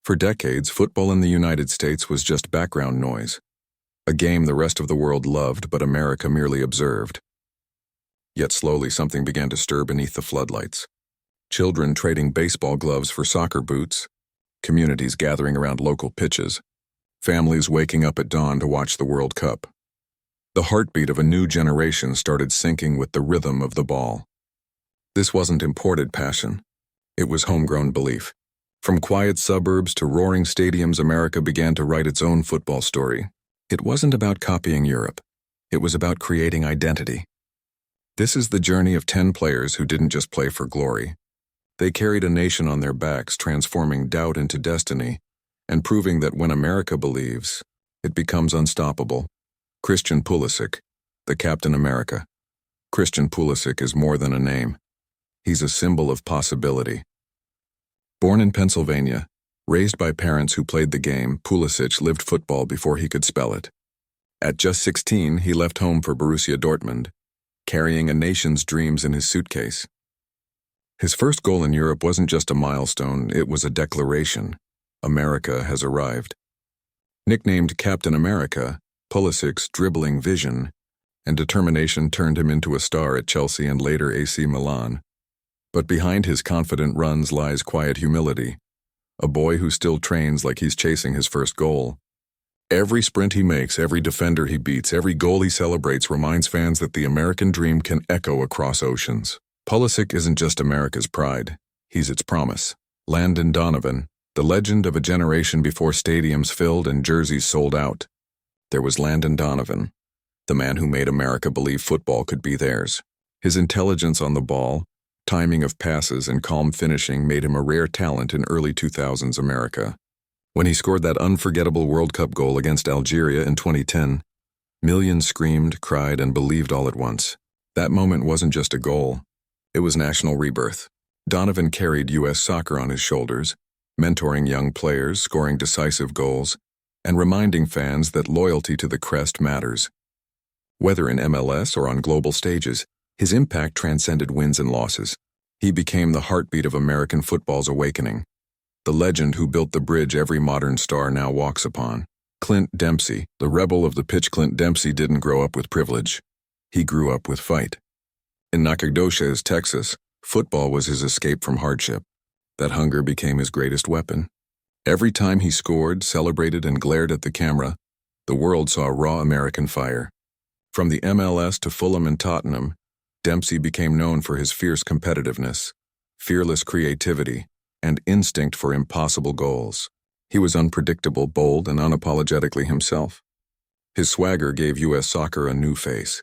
For decades, football in the United States was just background noise, a game the rest of the world loved but America merely observed. Yet slowly something began to stir beneath the floodlights. Children trading baseball gloves for soccer boots, communities gathering around local pitches, families waking up at dawn to watch the World Cup. The heartbeat of a new generation started syncing with the rhythm of the ball. This wasn't imported passion. It was homegrown belief. From quiet suburbs to roaring stadiums, America began to write its own football story. It wasn't about copying Europe. It was about creating identity. This is the journey of 10 players who didn't just play for glory. They carried a nation on their backs, transforming doubt into destiny, and proving that when America believes, it becomes unstoppable. Christian Pulisic, the Captain America. Christian Pulisic is more than a name. He's a symbol of possibility. Born in Pennsylvania, raised by parents who played the game, Pulisic lived football before he could spell it. At just 16, he left home for Borussia Dortmund, carrying a nation's dreams in his suitcase. His first goal in Europe wasn't just a milestone, it was a declaration. America has arrived. Nicknamed Captain America, Pulisic's dribbling vision and determination turned him into a star at Chelsea and later AC Milan. But behind his confident runs lies quiet humility, a boy who still trains like he's chasing his first goal. Every sprint he makes, every defender he beats, every goal he celebrates reminds fans that the American dream can echo across oceans. Pulisic isn't just America's pride, he's its promise. Landon Donovan, the legend of a generation before stadiums filled and jerseys sold out. There was Landon Donovan, the man who made America believe football could be theirs. His intelligence on the ball, timing of passes, and calm finishing made him a rare talent in early 2000s America. When he scored that unforgettable World Cup goal against Algeria in 2010, millions screamed, cried, and believed all at once. That moment wasn't just a goal. It was national rebirth. Donovan carried U.S. soccer on his shoulders, mentoring young players, scoring decisive goals, and reminding fans that loyalty to the crest matters. Whether in MLS or on global stages, his impact transcended wins and losses. He became the heartbeat of American football's awakening, the legend who built the bridge every modern star now walks upon. Clint Dempsey, the rebel of the pitch. Clint Dempsey didn't grow up with privilege. He grew up with fight. In Nacogdoches, Texas, football was his escape from hardship. That hunger became his greatest weapon. Every time he scored, celebrated, and glared at the camera, the world saw raw American fire. From the MLS to Fulham and Tottenham, Dempsey became known for his fierce competitiveness, fearless creativity, and instinct for impossible goals. He was unpredictable, bold, and unapologetically himself. His swagger gave U.S. soccer a new face,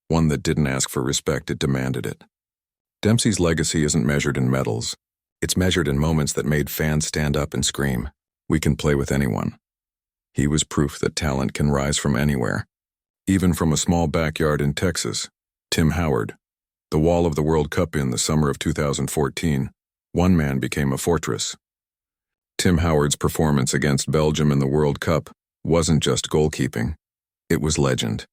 one that didn't ask for respect, it demanded it. Dempsey's legacy isn't measured in medals. It's measured in moments that made fans stand up and scream, "We can play with anyone." He was proof that talent can rise from anywhere, even from a small backyard in Texas. Tim Howard, the wall of the World Cup in the summer of 2014, one man became a fortress. Tim Howard's performance against Belgium in the World Cup wasn't just goalkeeping, it was legend.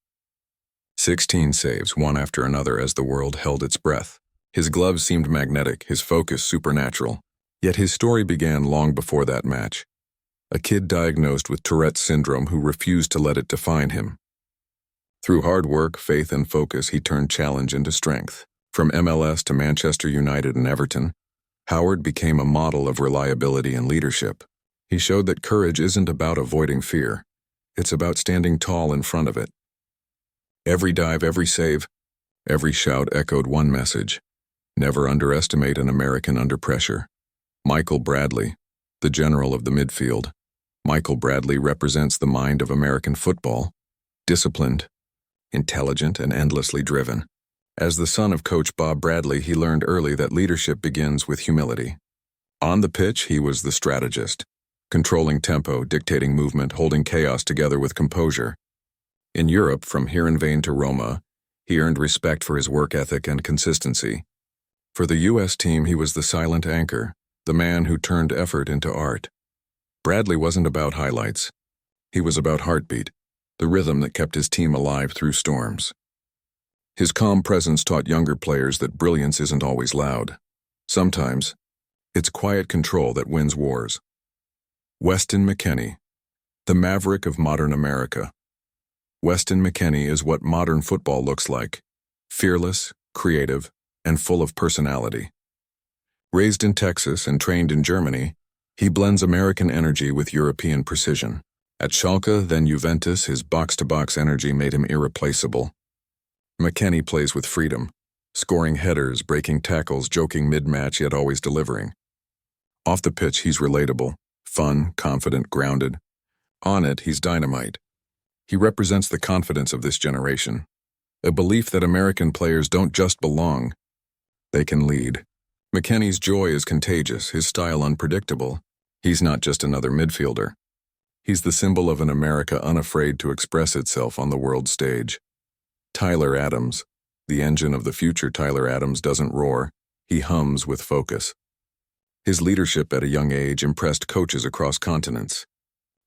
16 saves, one after another as the world held its breath. His gloves seemed magnetic, his focus supernatural. Yet his story began long before that match. A kid diagnosed with Tourette's syndrome who refused to let it define him. Through hard work, faith, and focus, he turned challenge into strength. From MLS to Manchester United and Everton, Howard became a model of reliability and leadership. He showed that courage isn't about avoiding fear. It's about standing tall in front of it. Every dive, every save, every shout echoed one message: never underestimate an American under pressure. Michael Bradley, the general of the midfield. Michael Bradley represents the mind of American football, disciplined, intelligent, and endlessly driven. As the son of Coach Bob Bradley, he learned early that leadership begins with humility. On the pitch, he was the strategist, controlling tempo, dictating movement, holding chaos together with composure. In Europe, from Heerenveen to Roma, he earned respect for his work ethic and consistency. For the U.S. team, he was the silent anchor, the man who turned effort into art. Bradley wasn't about highlights. He was about heartbeat, the rhythm that kept his team alive through storms. His calm presence taught younger players that brilliance isn't always loud. Sometimes, it's quiet control that wins wars. Weston McKennie, the maverick of modern America. Weston McKennie is what modern football looks like: fearless, creative, and full of personality. Raised in Texas and trained in Germany, he blends American energy with European precision. At Schalke, then Juventus, his box-to-box energy made him irreplaceable. McKennie plays with freedom, scoring headers, breaking tackles, joking mid-match, yet always delivering. Off the pitch, he's relatable, fun, confident, grounded. On it, he's dynamite. He represents the confidence of this generation, a belief that American players don't just belong, they can lead. McKennie's joy is contagious, his style unpredictable. He's not just another midfielder. He's the symbol of an America unafraid to express itself on the world stage. Tyler Adams, the engine of the future. Tyler Adams doesn't roar, he hums with focus. His leadership at a young age impressed coaches across continents.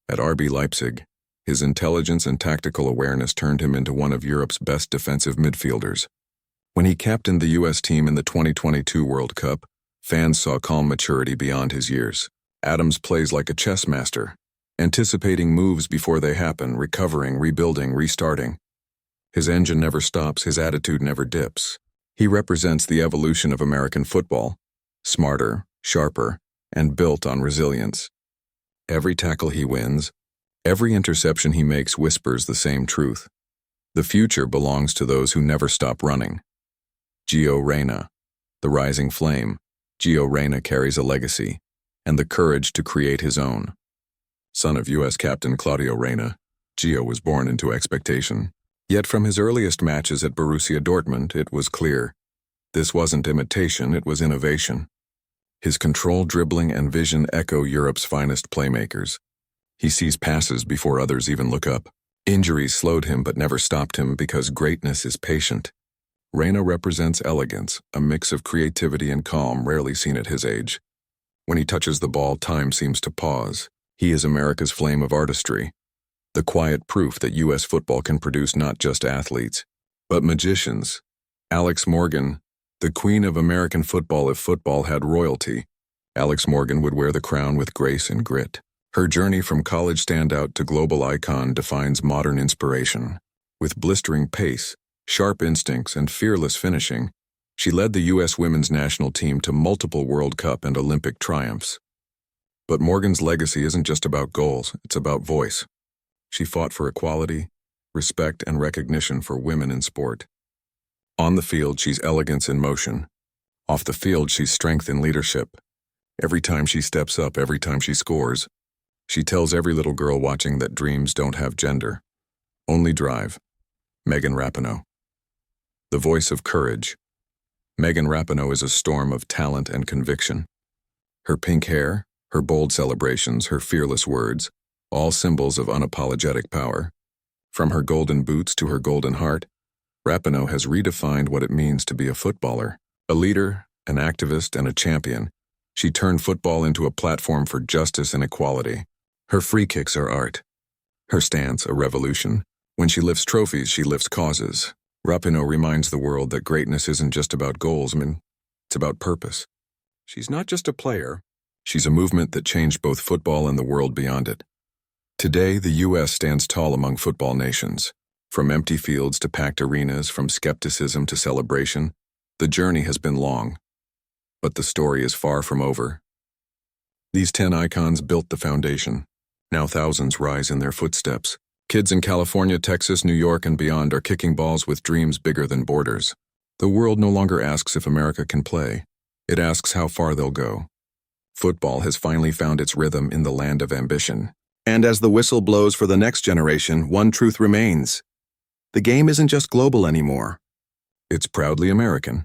At RB Leipzig, his intelligence and tactical awareness turned him into one of Europe's best defensive midfielders. When he captained the U.S. team in the 2022 World Cup, fans saw calm maturity beyond his years. Adams plays like a chess master, anticipating moves before they happen, recovering, rebuilding, restarting. His engine never stops, his attitude never dips. He represents the evolution of American football: smarter, sharper, and built on resilience. Every tackle he wins, every interception he makes whispers the same truth: the future belongs to those who never stop running. Gio Reyna, the rising flame. Gio Reyna carries a legacy and the courage to create his own. Son of U.S. captain Claudio Reyna, Gio was born into expectation. Yet from his earliest matches at Borussia Dortmund, it was clear. This wasn't imitation, it was innovation. His control, dribbling, and vision echo Europe's finest playmakers. He sees passes before others even look up. Injuries slowed him but never stopped him, because greatness is patient. Reyna represents elegance, a mix of creativity and calm rarely seen at his age. When he touches the ball, time seems to pause. He is America's flame of artistry, the quiet proof that U.S. football can produce not just athletes, but magicians. Alex Morgan, the queen of American football. If football had royalty, Alex Morgan would wear the crown with grace and grit. Her journey from college standout to global icon defines modern inspiration. With blistering pace, sharp instincts, and fearless finishing, she led the U.S. women's national team to multiple World Cup and Olympic triumphs. But Morgan's legacy isn't just about goals, it's about voice. She fought for equality, respect, and recognition for women in sport. On the field, she's elegance in motion. Off the field, she's strength in leadership. Every time she steps up, every time she scores, she tells every little girl watching that dreams don't have gender, only drive. Megan Rapinoe. The voice of courage. Megan Rapinoe is a storm of talent and conviction. Her pink hair, her bold celebrations, her fearless words, all symbols of unapologetic power. From her golden boots to her golden heart, Rapinoe has redefined what it means to be a footballer. A leader, an activist, and a champion, she turned football into a platform for justice and equality. Her free kicks are art. Her stance, a revolution. When she lifts trophies, she lifts causes. Rapinoe reminds the world that greatness isn't just about goals, it's about purpose. She's not just a player, she's a movement that changed both football and the world beyond it. Today, the U.S. stands tall among football nations. From empty fields to packed arenas, from skepticism to celebration, the journey has been long. But the story is far from over. These 10 icons built the foundation. Now thousands rise in their footsteps. Kids in California, Texas, New York, and beyond are kicking balls with dreams bigger than borders. The world no longer asks if America can play. It asks how far they'll go. Football has finally found its rhythm in the land of ambition. And as the whistle blows for the next generation, one truth remains. The game isn't just global anymore. It's proudly American.